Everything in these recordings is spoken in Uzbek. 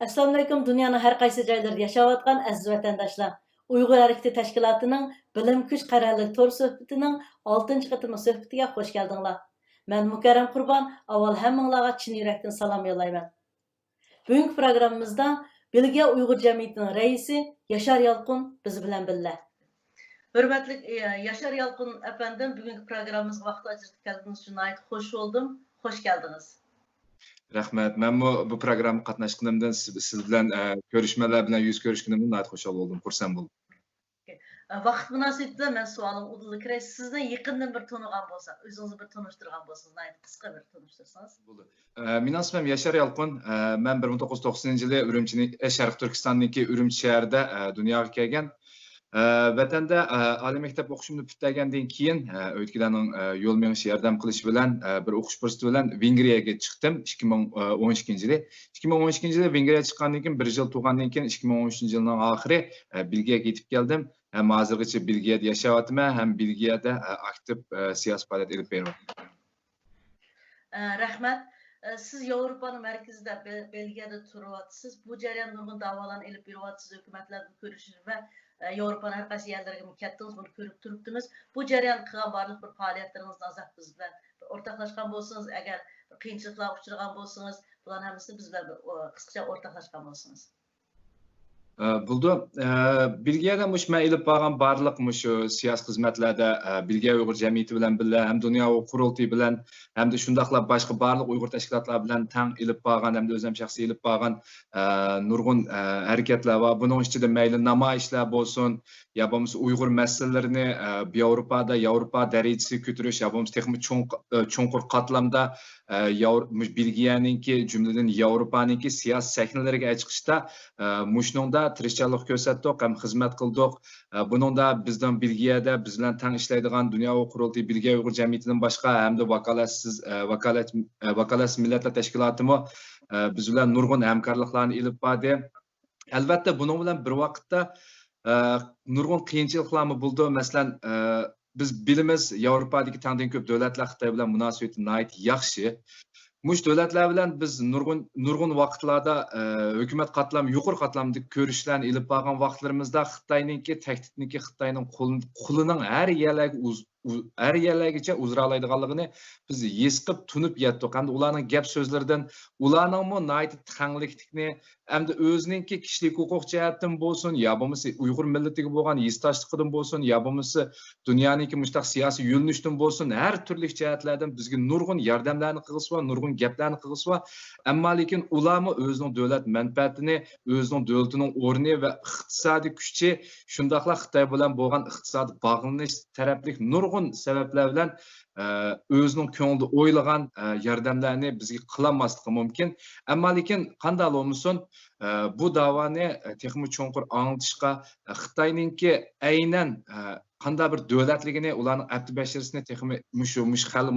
Assalamu alaykum, dunyoning har qaysi joylarida yashayotgan aziz vatandoshlar. Uyg'ur harakati tashkilotining bilim kuch qarorlik to'r suhbatining 6-qitim suhbatiga xush keldinglar. Men Mukarram Qurbon, avval hammanglarga chin yurakdan salom yo'llayman. Bugungi programmamizda Belgiya Uyg'ur jamiyatining raisi Yashar Yalqun biz bilan birga. Hurmatli Yashar Yalqun afandim, bugungi programmamizga vaqt ajratib keldiğiniz uchun xush bo'ldim. Xush keldiniz. Rahmat. Men bu programma qatnashganimdan siz bilan ko'rishmalar bilan yuz ko'rishganimdan xursand bo'ldim, xursand bo'ldim. Vaqt munosabati men savolim udildi kiray. Sizni yaqindan bir tanigan bo'lsa, o'zingizni bir tanishtirgan bo'lsangiz, qisqa bir tanishtirsangiz. Bo'ldi. Mening ismim Yashar Yalqun. Men 1990-yili Urumchining Sharq Turkistondagi Urumchi shahrida dunyoga kelgan. Vatanda oliy maktab o'qishimni bitgandan keyin o'tganlarning yo'l menish yordam qilish bilan bir o'qish fursati bilan Vengriyaga chiqdim 2012-yili. 2012-yili Vengriyaga chiqqandan keyin 1 yil turgandan keyin 2013-yilning oxiri Belgiyaga yetib keldim. Hem hozirgacha Belgiyada yashayapman, ham Belgiyada aktiv siyosiy faoliyat olib beryapman. Rahmat. Siz Yevropaning markazida Belgiyada turyapsiz. Bu jarayonda nurg'un da'volarni olib beryapsiz, hukumatlarni ko'rishish va Yevropaning har qaysi yerlariga ketdingiz, buni ko'rib turibdimiz. Bu jarayon qilgan barliq bir faoliyatlaringizni azab biz bilan o'rtoqlashgan bo'lsangiz, agar qiyinchiliklarga uchragan bo'lsangiz, bularning hammasini biz bilan qisqacha o'rtoqlashgan bo'lsangiz. Buldu. Belgiyada men ilib borgan barliq shu siyosiy xizmatlarda Belgiya Uyg'ur jamiyati bilan birga ham dunyo qurultiyi bilan hamda shundaqlar boshqa barliq Uyg'ur tashkilotlari bilan tang ilib borgan hamda o'zim shaxsiy ilib borgan nurg'un harakatlar va buning ichida mayli namoyishlar bo'lsin, ya bo'lmasa Uyg'ur masalalarini Yevropa darajasiga ko'tarish, ya bo'lmasa texnik cho'nqur qatlamda Belgiyaningki jumladan Yevropaningki siyosiy sahnalariga chiqishda mushningda tirishchilik ko'rsatdik, ham xizmat qildik. Buningda bizdan Belgiyada biz bilan tang ishlaydigan dunyo qurultiyi Belgiya Uyg'ur jamiyatidan boshqa hamda vakolatsiz millatlar tashkilotimi biz bilan nurg'un hamkorliklarni ilib bordi. Albatta buning bilan bir vaqtda nurg'un qiyinchiliklar bo'ldi. Masalan, biz bilamiz Yevropadagi tangdan ko'p davlatlar Xitoy bilan munosabati nihoyat yaxshi. Mush davlatlar bilan biz nurg'un vaqtlarda hukumat qatlam, yuqori qatlamda ko'rishlarni ilib borgan vaqtlarimizda Xitoyningki tahdidniki Xitoyning qo'lining har yerlargacha uzra oladiganligini biz his qilib tunib yetdik. Hamda ularning gap so'zlaridan ularningmi nihoyat tangliklikni hamda o'zininki kishilik huquq jihatdan bo'lsin, ya bo'lmasa Uyg'ur millatiga bo'lgan yesdoshligidan bo'lsin, ya bo'lmasa dunyoning mushtaq siyosiy yo'linishdan bo'lsin, har turli jihatlardan bizga nurg'un yordamlarni qilishwa, nurg'un gaplarni qilishwa, ammo lekin ularmi o'zining davlat manfaatini, o'zining davlatining o'rni va iqtisodiy kuchi shundaqla Xitoy bilan bo'lgan iqtisodiy bog'lanish taraflik nurg'un sabablar bilan o'zining ko'nglida o'ylagan yordamlarni bizga qilolmasligi mumkin. Ammo lekin qanday bo'lmasin, bu davoni texnik cho'nqur anglitishga Xitoyningki aynan qanday bir davlatligini, ularning abdibashirisini texnik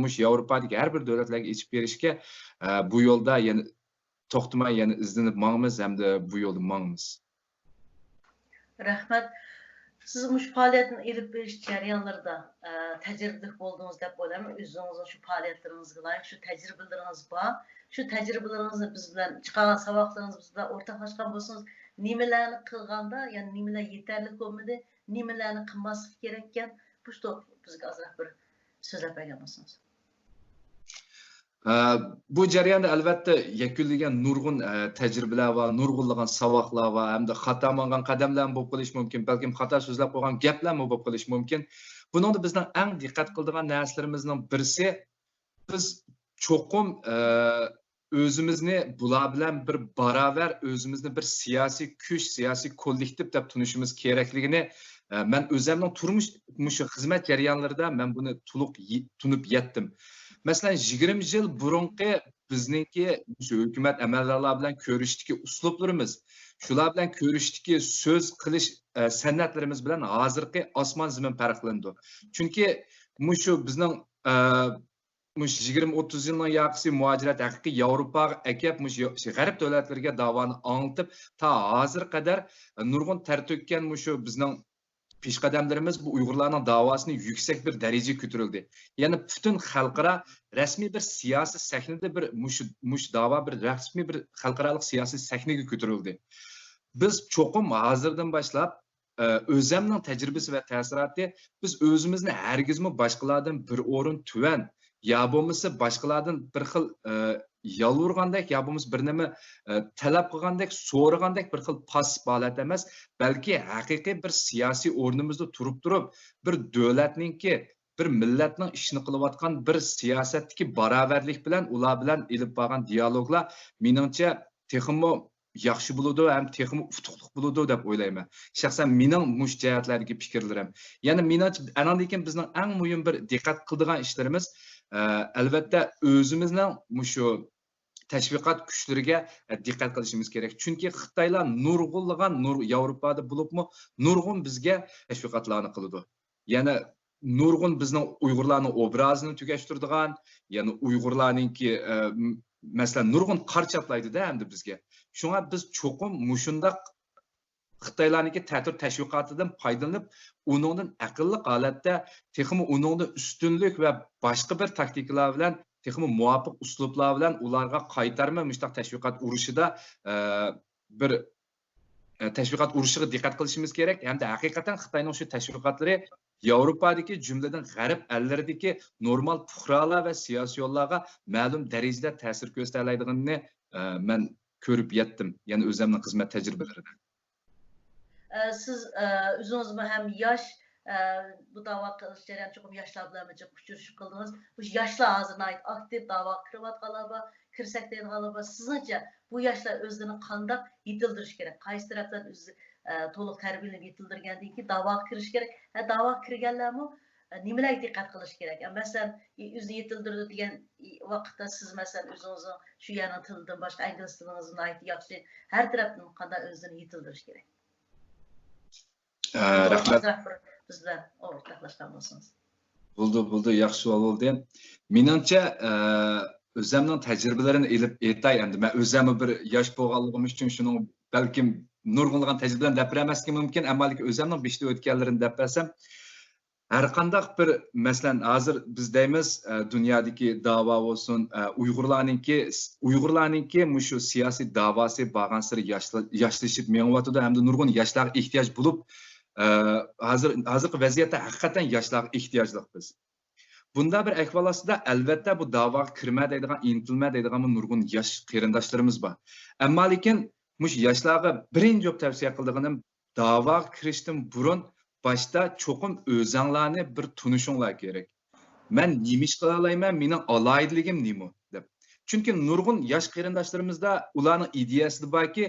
mush Yevropadagi har bir davlatlarga ichib berishga bu yo'lda yana to'xtamay yana izlanib mangmiz hamda bu yo'lda mangmiz. Rahmat. Siz mush faoliyatni ilib berish jarayonlarida tajribali bo'ldingiz deb o'ylayman. O'zingizning shu faoliyatlaringizga loyiq shu tajribalaringiz bor. Shu tajribalaringizni biz bilan chiqqan saboqlaringiz biz bilan o'rtoqlashgan bo'lsangiz, nimalarni qilganda, ya'ni nimalar yetarli bo'lmadi, nimalarni qilmaslik kerak ekan, bu bizga ozroq bir so'zlab bergan bo'lsangiz. Bu jarayonda albatta yakunlangan nurg'un tajribalar va nurg'unlagan saboqlar va hamda xato bo'lgan qadamlar bo'lib qolish mumkin, balkim xato so'zlab qo'ygan gaplar bo'lib qolish mumkin. Buningda bizning eng diqqat qiladigan narsalarimizning birisi, biz cho'qim o'zimizni bular bilan bir barobar o'zimizni bir siyosiy kuch, siyosiy kollektiv deb tunishimiz kerakligini men o'zimning turmush xizmat jarayonlarida men buni to'liq tunib yetdim. Masalan, 20 yil burungi bizningki hukumat amaldorlari bilan ko'rishdagi uslublarimiz, shular bilan ko'rishdagi so'z qilish san'atlarimiz bilan hozirgi osmon zamin farqlandi. Chunki shu bizning 20-30 yilning yoqisi muajirat haqiqiy Yevropaga akab g'arb davlatlariga davoni anglitib, ta hozir qadar nurg'un ter to'kkan shu bizning peshqadamlarimiz bu Uyg'urlarning davosini yuksak bir darajaga ko'tarildi. Ya'ni butun xalqaro rasmiy bir siyosiy sahnada bir mush davo bir rasmiy bir xalqaro siyosiy sahnaga ko'tarildi. Biz cho'qim hozirdan boshlab o'zimning tajribasi va ta'siroti biz o'zimizni hargizmi boshqalardan bir o'rin tuvan ya bo'lmasa boshqalardan bir xil yalvurgandek ya bo'lmasa bir nima talab qilgandek so'ragandek bir xil passiv holat emas, balki haqiqiy bir siyosiy o'rnimizda turib bir davlatningki bir millatning ishini qilayotgan bir siyosatdagi barobarlik bilan ular bilan ilib borgan dialoglar meningcha texmo yaxshi bo'ladi ham texmo utuqliq bo'ladi deb o'ylayman. Shaxsan mening mush jihatlardagi fikrlarim. Ya'ni meningcha andan keyin bizning eng muhim bir diqqat qiladigan ishlarimiz albatta o'zimizning mushu tashviqot kuchlariga diqqat qilishimiz kerak. Chunki Xitoylar nurg'unlagan Yevropada bo'libmi, nurg'un bizga tashviqotlarni qiladi. Ya'ni nurg'un bizning Uyg'urlarning obrazini tugashtiradigan, ya'ni Uyg'urlarningki masalan nurg'un qarchaplaydi-da endi bizga. Shunga biz cho'qim mushundaq Xitoylarningki ta'tir tashviqotidan foydalanib, uningdan aqlli holatda texmi uningda ustunlik va boshqa bir taktikalar bilan texmi muvofiq uslublar bilan ularga qaytarma mushtaq tashviqot urushida bir tashviqot urushiga diqqat qilishimiz kerak. Hamda haqiqatan Xitoyning shu tashviqotlari Yevropadagi jumladan g'arb allaridagi normal fuqarolar va siyosiyonlarga ma'lum darajada ta'sir ko'rsatadiganini men ko'rib yetdim. Ya'ni o'zimning xizmat tajribalaridan. Siz o'zingizni ham yosh bu davo qilish jarayoni cho'qim yoshlar bilan uchrashib qildingiz. Bu yoshlar hozir aktiv davo kirayotganlar, kirsak deydiganlar, sizningcha bu yoshlar o'zlarini qanday yetildirish kerak? Qaysi tarafdan o'zi to'liq tarbiyalanib yetildirgandan keyin davo kirish kerak? Davo kirganlarmi nimalarga diqqat qilish kerak? Masalan, o'zi yetildirdi degan vaqtda siz masalan o'zingizni shu yana tildan boshqa ingliz tilingizni yaxshi har tarafdan qanday o'zini yetildirish kerak? Rahmat. Bizlar o'rtoqlashgan bo'lsangiz. Bo'ldi, yaxshi savol bo'ldi. Meningcha o'zimning tajribalarini elib aytay endi. Men o'zim bir yosh bo'lganligim uchun shuni balkim nurg'unlagan tajribalarni deb bermaskim mumkin, ammo o'zimning beshda o'tganlarini deb bersam, har qanday bir masalan hozir biz deymiz dunyodagi davo bo'lsin, Uyg'urlarningki mushu siyosiy davosi borgan sari yoshlashib menyapti hamda nurg'un yoshlarga ehtiyoj bo'lib hozirgi vaziyatda haqiqatan yoshlarga ehtiyojli biz. Bunda bir ahvol ostida albatta bu davoga kirma deydigan, intilma deydigan nurg'un yosh qarindoshlarimiz bor. Ammo lekin mush yoshlarga birinchi tavsiya qildiganim davoga kirishdan burun boshda cho'qim o'zinglarni bir tunishinglar kerak. Men nima ish qila olayman, mening aloyidligim nima deb. Chunki nurg'un yosh qarindoshlarimizda ularning ideyasi borki,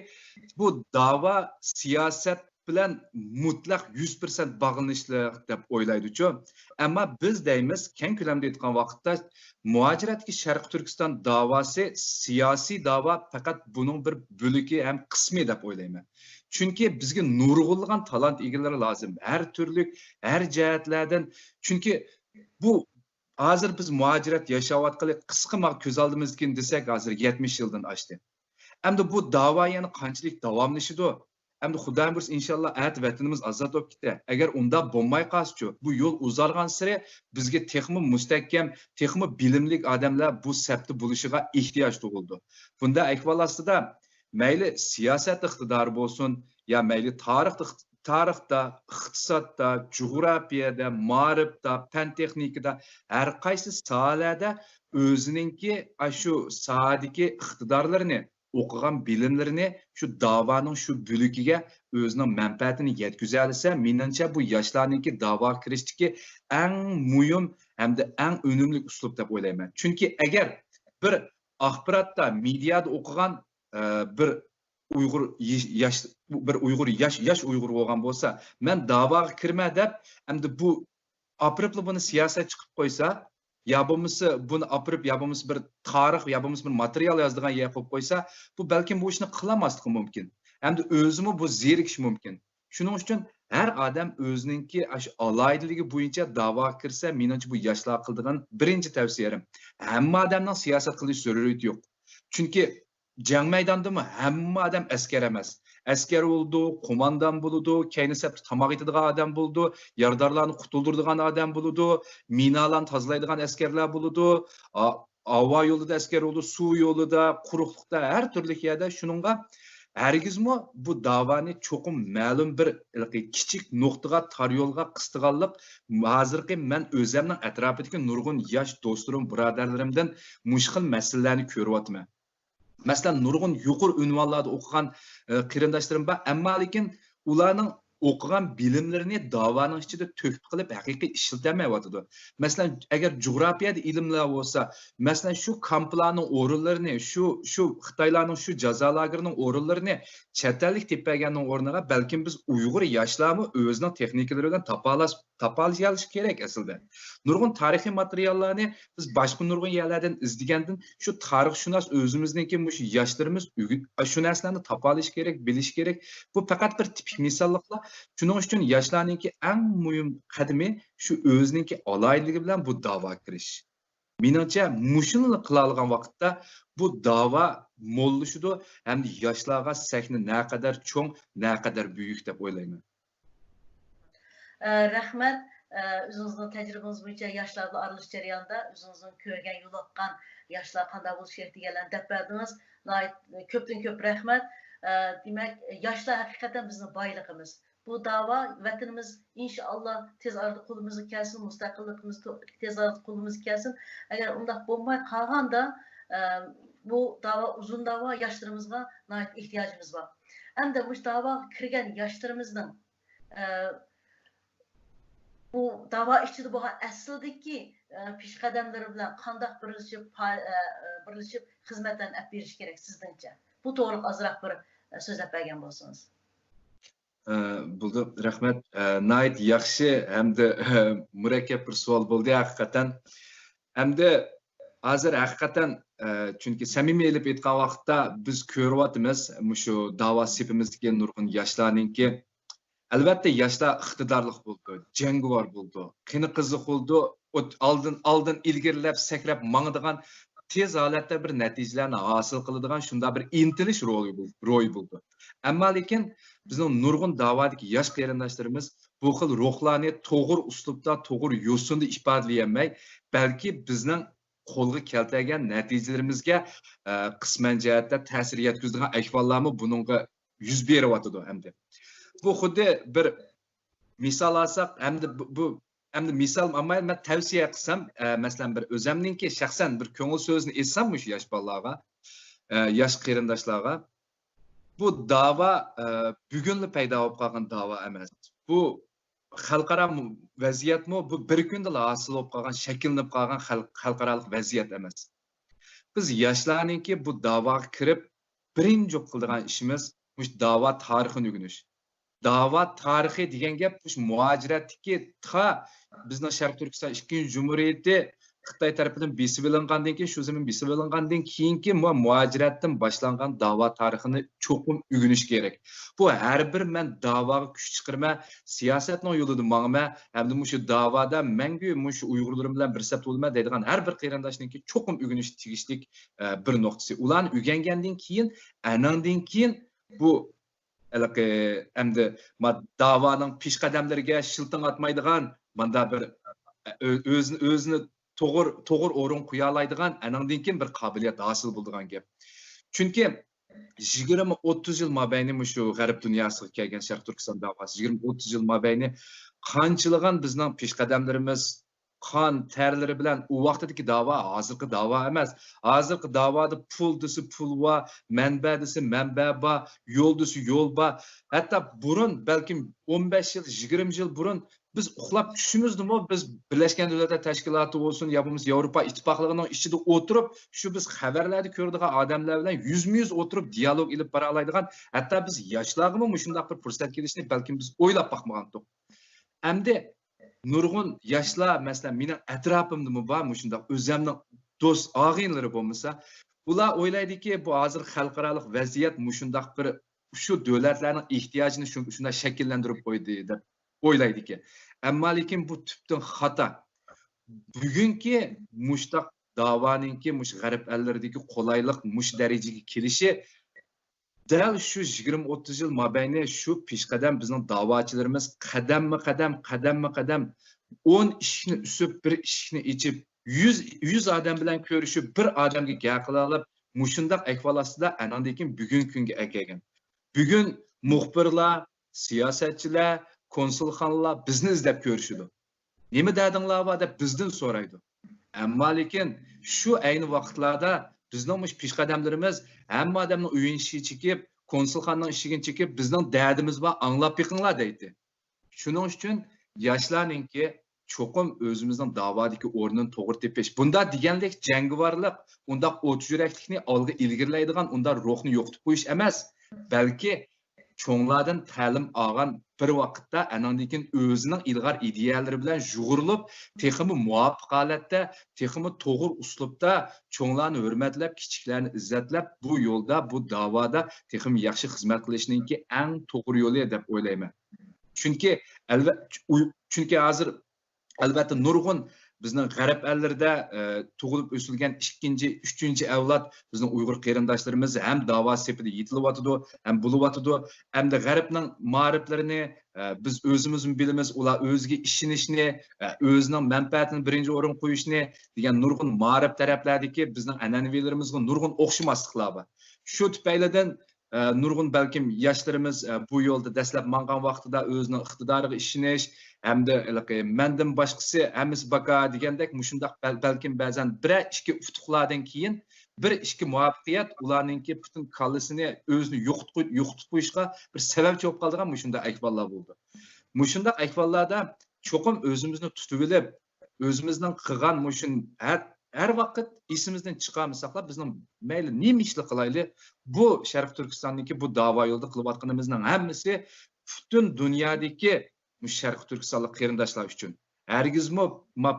bu davo siyosat bilan mutlaq 100% bog'lanishli deb o'ylaydi-ku. Ammo biz deymiz, keng ko'lamda aytgan vaqtda muhojiratga Sharq Turkiston davosi siyosiy davo faqat buning bir bo'ligi ham qismi deb o'ylayman. Chunki bizga nurg'unlagan talant egalari lozim. Har turli, har jihatlardan. Chunki bu hozir biz muhojirat yashayotgan qisqa ko'z oldimizga desak, hozir 70 yildan oshdi. Endi bu davo yana qanchalik davomlashadi? Endi Xudoyim bo'lsa inshaalloh at vatanimiz ozod bo'lib ketdi. Agar unda bo'lmay qolsa-chi, bu yo'l uzargan sari bizga texmi mustahkam, texmi bilimli odamlar bu safda bo'lishiga ehtiyoj tug'ildi. Bunda ahvol ostida mayli siyosat iqtidori bo'lsin, ya mayli tarixda, iqtisodda, jug'rafiyada, ma'rifda, fan texnikada har qaysi sohalarda o'ziningki shu sohadagi iqtidorlarini o'qigan bilimlarini shu davoning shu bo'ligiga o'zining manfaatini yetkaza olsa, menimcha bu yoshlarningki davo kirishdagi eng muhim hamda eng unumli uslub deb o'ylayman. Chunki agar bir axborotda, mediada o'qigan bir Uyg'ur yosh Uyg'ur bo'lgan bo'lsa, men davoga kirma deb, endi bu apripli buni siyosat chiqib qo'ysa, ya bo'lmasa buni aprib, ya bo'lmasa bir tarix, ya bo'lmasa bir material yozdigan yer qo'yib qo'ysa, bu balkim bu ishni qilamasligi mumkin. Hamda o'zimi bu zerikish mumkin. Shuning uchun har odam o'ziningki shu aloyidligi bo'yicha davoga kirsa, menimcha bu yoshlar qiladigan birinchi tavsiyam. Hamma odamning siyosat qilish zaruriyati yo'q. Chunki jang maydonidami hamma odam askar emas. asker oldu, komandan buludu, kendi septi tamak etadigan adam buldu, yardarlarını kutuldurduğun adam buludu, minalarını tazlaydigan askerler buludu, hava yolida asker oldu, su yolida, quruqliqda, her türlü yerde şununla Hergizmi bu davani çoxum ma'lum bir kichik nuqtaga tar yo'lga qistig'anlik hozirgi men o'zimning atrofidagi nurg'un yosh do'stlarim, birodarlarimdan mushkil masalalarni ko'ryapman. Masalan, nurg'un yuqori unvonlarda o'qigan qarindoshlarim bor, ammo lekin ularning o'qigan bilimlarini davoning ichida to'kib qilib haqiqiy ishlatamyapti. Masalan, agar jo'grafiyada ilmlar bo'lsa, masalan shu kamplarning o'rinlarini, shu Xitoylarning shu jazo lagerining o'rinlarini chet ellik tepaganning o'rniga balkim biz Uyg'ur yoshlarmi o'zining texnikalari bilan topalish kerak aslida. Nurg'un tarixiy materiallarni biz boshqa nurg'un yerlardan izlagandan shu tarixshunos o'zimizniki shu yoshlarimiz shu narsalarni topalish kerak, bilish kerak. Bu faqat bir tipik misollar. Shuning uchun yoshlarningki eng muhim qadami shu o'zininki aloyligi bilan bu da'vo kirish. Menimcha, mushuni qila olgan vaqtda bu da'vo mo'llashidi hamda yoshlarga sahna naqadar cho'ng, naqadar buyuk deb o'ylayman. Rahmat. O'zingizning tajribangiz bo'yicha yoshlarga aralash jarayonida o'zingizning ko'rgan, yo'liqqan yoshlar qanday bo'lishi kerak deganlarni deb berdingiz. Ko'pdan ko'p rahmat. Demak, yoshlar haqiqatan bizning boyligimiz. Bu da'vo vatanimiz inshaalloh tez orada qo'limizga kelsin, mustaqilligimiz tez orada qo'limizga kelsin. Agar undaq bo'lmay qolganda bu da'vo uzun da'vo yoshlarimizga ehtiyojimiz bor. Endi bu da'voga kirgan yoshlarimizning bu da'vo ichida bo'lgan aslidagi peshqadamlari bilan qanday birlashib xizmatlarni olib berish kerak sizningcha? Bu to'g'ri ozroq bir so'zlab bergan bo'lsangiz. Bo'ldi, rahmat. Nayt yaxshi hamda murakkab bir savol bo'ldi haqiqatan. Hamda hozir haqiqatan chunki samimiy olib aytgan vaqtda biz ko'ryapmiz shu da'vo sepimizdagi nurg'un yoshlarningki albatta yoshlar iqtidorli bo'ldi, jangovar bo'ldi, qini qiziq bo'ldi, oldin ilgarilab sakrab mangdigan tez holatda bir natijalarni hosil qiladigan shunda bir intilish ro'y bo'ldi. Ammo lekin bizning nurg'un da'vodagi yosh qarindoshlarimiz bu xil ruhlarni to'g'ri uslubda, to'g'ri yo'sinda ifodalay, balki bizning qo'lga keltirgan natijalarimizga qisman jihatda ta'sir yetkazadigan ahvollarmi buningga yuz beryapti hamda. Bu xuddi bir misol olsak, hamda misol olmay men tavsiya qilsam, masalan bir o'zimningki shaxsan bir ko'ngil so'zini aytsam shu yosh bolalarga, yosh qarindoshlarga bu da'vo bugunla paydo bo'lib qolgan da'vo emas. Bu xalqaro vaziyatmi, bu bir kunda hosil bo'lib qolgan, shakllanib qolgan xalqaro vaziyat emas. Biz yoshlarningki bu da'voga kirib birinchi qiladigan ishimiz bu da'vo tarixini o'rganish. Da'vo tarixi degan gap shu muajiratdagi bizning Sharq Turkiston 2-Cumhuriyati Xitoy tarafidan besib olingandan keyin shu zaman besib olingandan keyingi muajiratdan boshlangan da'vo tarixini cho'qim o'rganish kerak. Bu har bir men da'voga kuch chiqarma, siyosatning yo'lida mangma, hamda shu da'voda mangu shu Uyg'urlarim bilan bir saf bo'lma deydigan har bir qarindoshningki cho'qim o'rganish tegishlik bir nuqtasi. Ularni o'rgangandan keyin, anandan keyin bu endi da'voning peshqadamlariga shilting atmaydigan, manda bir o'zini to'g'ri o'rin qo'ya oladigan, anandan keyin bir qobiliyat hosil bo'ladigan gap. Chunki 20-30 yil mobayni shu g'arb dunyosiga kelgan Sharq Turkiston da'vosi 20-30 yil mobayni qanchilgan bizning peshqadamlarimiz qon terlari bilan u vaqtdagi da'vo hozirgi da'vo emas. Hozirgi da'voda pul desa pul va manba desa manba va yo'l desa yo'l va hatto burun balkim 15 yil 20 yil burun biz uxlab tushimizdimi biz Birlashgan Davlatlar Tashkiloti bo'lsin yo bo'lmasa Yevropa Ittifoqligining ichida o'tirib shu biz xabarlarda ko'radigan odamlar bilan yuzma-yuz o'tirib dialog ilib bora oladigan hatto biz yoshlarga shunday bir fursat kelishini balkim biz o'ylab boqmagandik. Endi nurg'un yoshlar masalan mening atrofimdami bor shunday o'zimning do'st og'inlari bo'lmasa ular o'ylaydiki bu hozir xalqaro vaziyat shunday bir shu davlatlarning ehtiyojini shunday shakllantirib qo'ydi deb o'ylaydiki. Ammo lekin bu tubdan xato. Bugungi mushtaq da'voninki mush g'arb ellaridagi qolaylik mush darajaga kelishi Dal shu 20-30 yil mobaynida shu peshqadam bizning da'vochilarimiz qadamma-qadam 10 ishni usib, bir ishni ichib, 100 odam bilan ko'rishib, bir odamga gap qila olib, mushundaq ahvol ostida anandan keyin bugungi kunga kelgan. Bugun muxbirlar, siyosatchilar, konsulxonalar bizni izlab ko'rishidi. Nima dadinglar va deb bizdan so'raydi. Ammo lekin shu ayni vaqtlarda bizning mush peshqadamlarimiz hamma odamning uyini chekib, konsulxonaning ishiga chekib, bizning dardimiz va anglab yiqinglar deydi. Shuning uchun yoshlarningki cho'qim o'zimizning da'vodagi o'rnini to'g'ri tepish. Bunda degandek jangovarlik, unda o't yuraklikni olg'a ilgirlaydigan, unda ruhni yo'qitib qo'yish emas, balki cho'nglardan ta'lim olgan bir vaqtda anandan o'zining ilg'or ideyalari bilan jug'urilib, texmi muvofiq holatda, texmi to'g'ri uslubda cho'nglarni hurmatlab, kichiklarni izzatlab, bu yo'lda, bu da'voda texmi yaxshi xizmat qilishninki eng to'g'ri yo'li deb o'ylayman. Chunki hozir albatta nurg'un bizning g'arb ellarida tug'ilib o'silgan 2-chi, 3-chi avlod bizning Uyg'ur qarindoshlarimiz ham da'vo sepida yetilyotidi, ham bo'lyotidi, hamda g'arbning ma'riflarini biz o'zimiz bilamiz, ular o'ziga ishonishni, o'zining manfaatini birinchi o'rin qo'yishni degan nurg'un ma'rif taraflardagi bizning an'anavilarimizga nurg'un o'xshamasliklar bor. Shu tufaylidan nurg'un balkim yoshlarimiz bu yo'lda dastlab mangan vaqtida o'zining iqtidoriga ishonish hamda mendan boshqasi hammasi baka degandek mushundaq balkim ba'zan 1-2 utuqlardan keyin 1-2 muvaffaqiyat ularningki butun kallasini o'zini yo'qitib qo'yishga bir sababchi bo'lib qoldigan mushundaq ahvollar bo'ldi. Mushundaq ahvollarda cho'qim o'zimizni tutib olib, o'zimizning qilgan mushun her vaqt esimizden chiqarmasaqlar bizning mayli nima ishni qilayli bu Sharq Turkistondagi bu da'vo yo'lida qilayotganimizning hammasi butun dunyodagi Sharq Turkistonlik qarindoshlar uchun. Hargizmi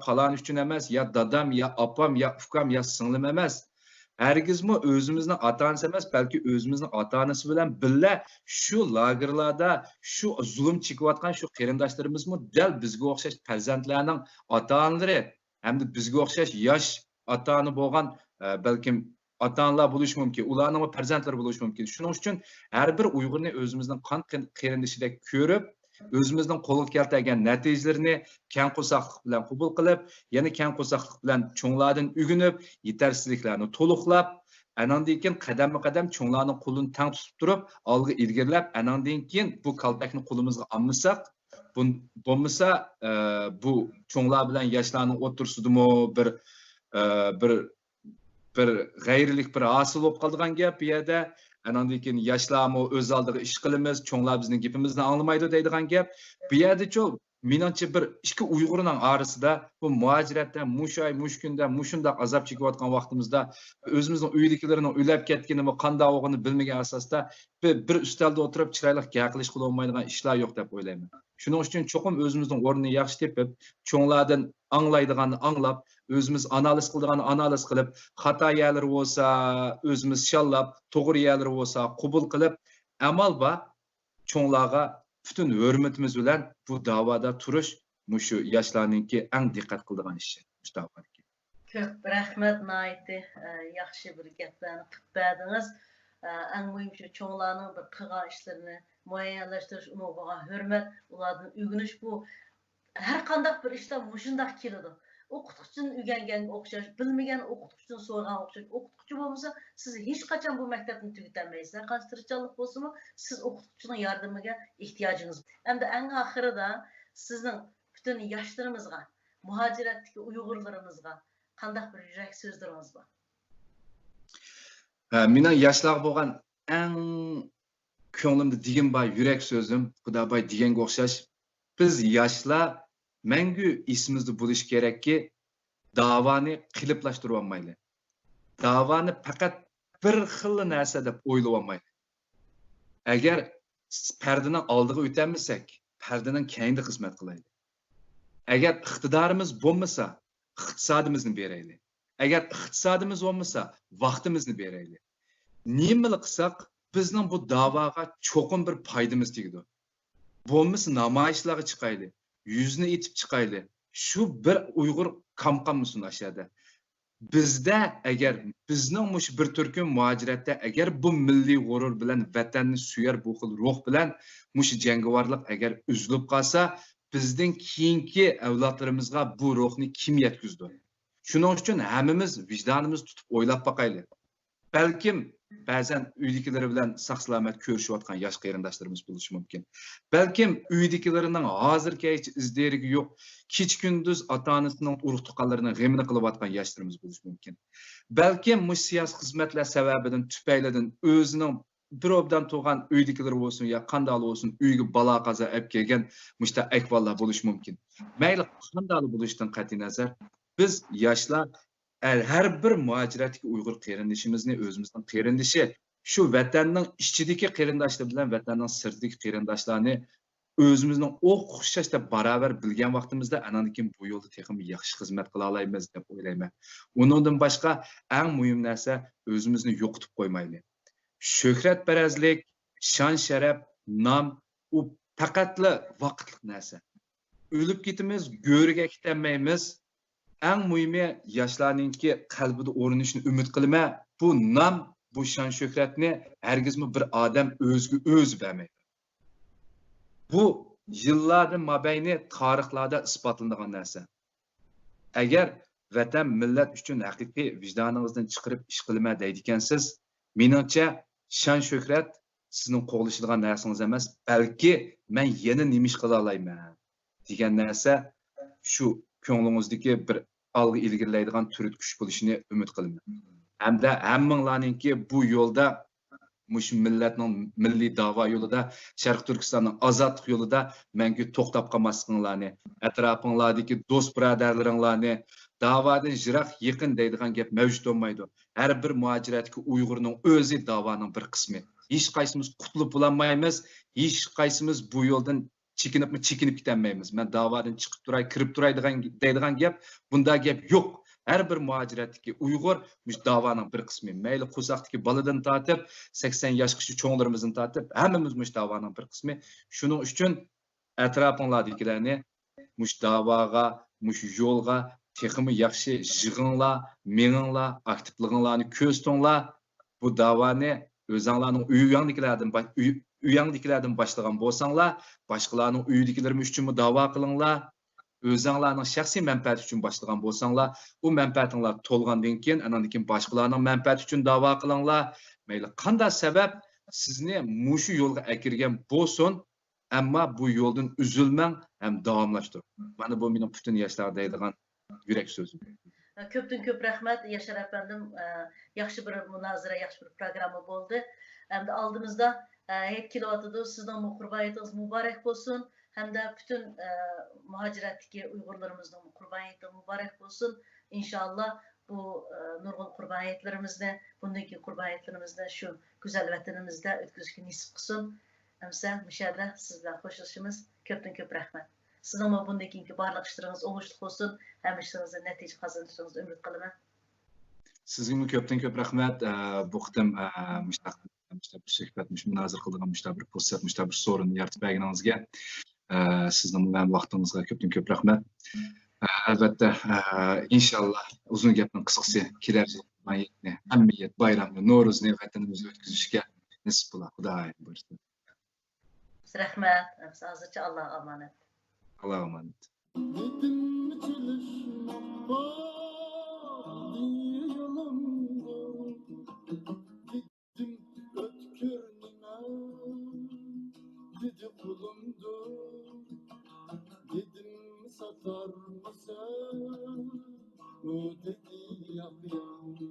falan uchun emas, ya dadam, ya opam, ya ukam, ya singlim emas. Hargizmi o'zimizning ota-onasi emas, balki o'zimizning ota-onasi bilan birga shu lagerlarda shu zulm chekayotgan shu qarindoshlarimizmi dal bizga o'xshash farzandlarning ota-onalari hamda bizga o'xshash yosh ota-ona bo'lgan balkim ota-onalar bo'lishi mumkin, ularning farzandlari bo'lishi mumkin. Shuning uchun har bir Uyg'urni o'zimizning qon qarindishidek ko'rib, o'zimizning qo'lga keltirgan natijalarini keng qo'saqlik bilan qabul qilib, yana keng qo'saqlik bilan cho'nglardan o'rganib, yetarsizliklarni to'liqlab, anandan keyin qadam-qadam cho'nglarning qo'lini tang tutib turib, olg'a ilgirlab, anandan keyin bu kaltakni qo'limizga olmasak, bo'lmasa bu cho'nglar bilan yoshlarning o'tirsidimi bir g'ayrilik bir hosil bo'lib qolgan gap bu yerda. Anandan keyin yoshlarmi o'z oldiga ish qilamiz, cho'nglar bizning gapimizni anglamaydi deydigan gap. Bu yerda-chi menimcha bir ikki Uyg'urning orasida bu muajiratda, mushay, mushkunda, mushundaq azob chekayotgan vaqtimizda o'zimizning uydagilarning o'lab ketganini, qanday o'g'ini bilmagan asosda bir ustalda o'tirib chiroyli gap qilish qila olmaydigan ishlar yo'q deb o'ylayman. Shuning uchun cho'qim o'zimizning o'rnini yaxshi tepib, cho'nglardan anglaydiganni anglab, o'zimiz analiz qiladiganni analiz qilib, xato yerlari bo'lsa o'zimiz shallab, to'g'ri yerlari bo'lsa qabul qilib, amal va cho'nglarga bütün hürmetimiz bilan bu da'voda turish mushu yoshlarningki eng diqqat qiladigan ishi. Ko'p rahmat Naiti, yaxshi bir gaplarni qilib berdingiz. Eng muhim shu cho'nglarning bir qilgan ishlarini muayyanlashtirish, ularga hurmat, ulardan o'rganish bu har qanday bir ishda mushundaq keladi. O'qituvchidan o'rganganga o'xshash, bilmagan o'qituvchidan so'ragan o'xshash. O'qituvchi bo'lmasa, siz hech qachon bu maktabni tugatolmaysiz. Qancha tirishchilik bo'lsa-mu, siz o'qituvchining yordamiga ehtiyojingiz bor. Hamda eng oxirida sizning butun yoshlarimizga, muhojiratdagi Uyg'urlarimizga qanday bir yurak so'zlaringiz bor? Mening yoshlar bo'lgan eng ko'nglimda degan bor yurak so'zim, Xudoboy deganga o'xshash, biz yoshlar mangu esimizda bo'lish kerakki, davoni qiliblashtira olmaylik. Davoni faqat bir xil narsa deb o'ylab olmaylik. Agar pardaning oldiga o'tamisak, pardaning keyinda xizmat qilaylik. Agar iqtidorimiz bo'lmasa, iqtisodimizni beraylik. Agar iqtisodimiz bo'lmasa, vaqtimizni beraylik. Nima qilsak, bizning bu da'voga cho'qim bir foydamiz tegdi. Bo'lmasa namoyishlarga chiqaylik. Yüzünü itip çıkaylı. Şu bir Uygur kamqanmısın aşağıda. bizda agar bizning mush bir turkum muajiratda agar bu milliy g'urur bilan vatanni suyar bu xil ruh bilan mush jangovarlik agar uzilib qolsa bizning keyingi avlodlarimizga bu ruhni kim yetkazdi? Shuning uchun hammamiz vijdonimiz tutib o'ylab boqaylik. Balkim ba'zan uydagilar bilan sog' salomat ko'rishayotgan yosh qarindoshlarimiz bo'lishi mumkin. Balkim uydagilarining hozirgacha izlariga yo'q, kech kunduz ota-onasining urug' tuqqanlarining g'amini qilayotgan yoshlarimiz bo'lishi mumkin. Balkim mush siyosiy xizmatlar sababidan tufaylidan o'zining bir obdan tug'an uydagilar bo'lsin yo qanday bo'lsin uyga balo qazo olib kelgan mushta ahvollar bo'lishi mumkin. Mayli qanday bo'lishidan qat'iy nazar biz yoshlar her bir muhaciratdagi Uyg'ur qarindishimizni o'zimizning qarindishi shu vatanning ichidagi qarindoshlar bilan vatanning sirtidagi qarindoshlarni o'zimizning o'xshashda barobar bilgan vaqtimizda anandan bu yo'lda texnik yaxshi xizmat qila olamiz deb o'ylayman. Undan boshqa eng muhim narsa o'zimizni yo'qotib qo'ymaylik. Shuhratparazlik, shon sharaf, nom u faqatla vaqtlik narsa. O'lib ketimiz, go'riga ketolmaymiz. Eng muhimi yoshlarningki qalbida o'rnashini umid qilma. Bu nom, bu shon shuhratni hargizmi bir odam o'ziga o'zi bermaydi. Bu yillardan mabayni tarixlarda isbotlangan narsa. Agar vatan millat uchun haqiqiy vijdoningizdan chiqarib ish qilma deydigansiz, meningcha shon shuhrat sizning qo'g'lishadigan narsangiz emas, balki men yana nima ish qila olayman degan narsa shu ko'nglingizdagi bir algı ilgirlaydigan turut kuch bo'lishini umid qilaman. Hamda hammanglarningki bu yo'lda mush millatning milliy da'vo yo'lida, Sharq Turkistonning ozodlik yo'lida menga to'xtab qolmasliginglarni, atrofinglardagi do'st birodarlaringlarni da'vodan yiroq yaqin deydigan gap mavjud bo'lmaydi. Har bir muajiratga Uyg'urning o'zi da'voning bir qismi. Hech qaysimiz qutulib bo'lmaymiz, hech qaysimiz bu yo'ldan chekinib ketolmaymiz. Men da'vodan chiqib turay, kirib turay deydigan gap, bunda gap yo'q. Her bir muaciratdagi Uyg'ur mush da'voning bir qismi. Mayli qo'saqdagi baladan tortib, 80 yoshgacha cho'nglarimizdan tortib, hammamiz mush da'voning bir qismi. Shuning uchun atrofinglardagilarni mush da'voga, mush yo'lga texmi yaxshi yig'inglar, meninglar, aktivliginglarni ko'z tinglar. Bu da'voni o'zinglarning uyingdagilardan boshlagan bo'lsanglar, boshqalarning uydagilar uchun da'vo qilinglar. O'zinglarning shaxsiy manfaati uchun boshlagan bo'lsanglar, u manfaatinglar to'lgandan keyin andan keyin boshqalarning manfaati uchun da'vo qilinglar. Mayli qanday sabab sizni mushu yo'lga akirgan bo'lsin, ammo bu yo'ldan uzilmang ham davomlashtir. Mana bu mening butun yoshlar deydigan yurak so'zim. Ko'pdan ko'p rahmat Yashar afandim. Yaxshi bir munozara, yaxshi bir programma bo'ldi. Hamda oldimizda hep kelyotidi. Sizning qurboniyatingiz muborak bo'lsin. Hamda bütün muhaciratdagi Uyg'urlarimizning qurboniyati muborak bo'lsin. İnşallah bu nurg'un qurboniyatlarimizni, bundaki qurboniyatlarimizni shu go'zal vatanimizda o'tkazishga nasib qilsin. Hamsa mushada siz bilan qo'shilishimiz ko'pdan ko'p rahmat. Sizning bundaki barliq ishlaringiz o'ngishli bo'lsin. Ham ishlaringizda natija qozonishingizni umid qilaman. Sizga ko'pdan ko'p rahmat. Bu qitim bir suhbat, munozara qildigan bir fursat, bir so'rin yaratib berganingizga sizning bilan vaqtingizga ko'pdan ko'p rahmat. Albatta, inshaalloh uzun gapning qisqasi kelar yil hamma bayramni, Navro'zni vatanimizda o'tkazishga nasib bo'lar. Xudoy buyursin. Rahmat. Hozircha Alloh omonat. Alloh omonat. Dedi kulumdu, dedim satar mısın? O dedi yapayım.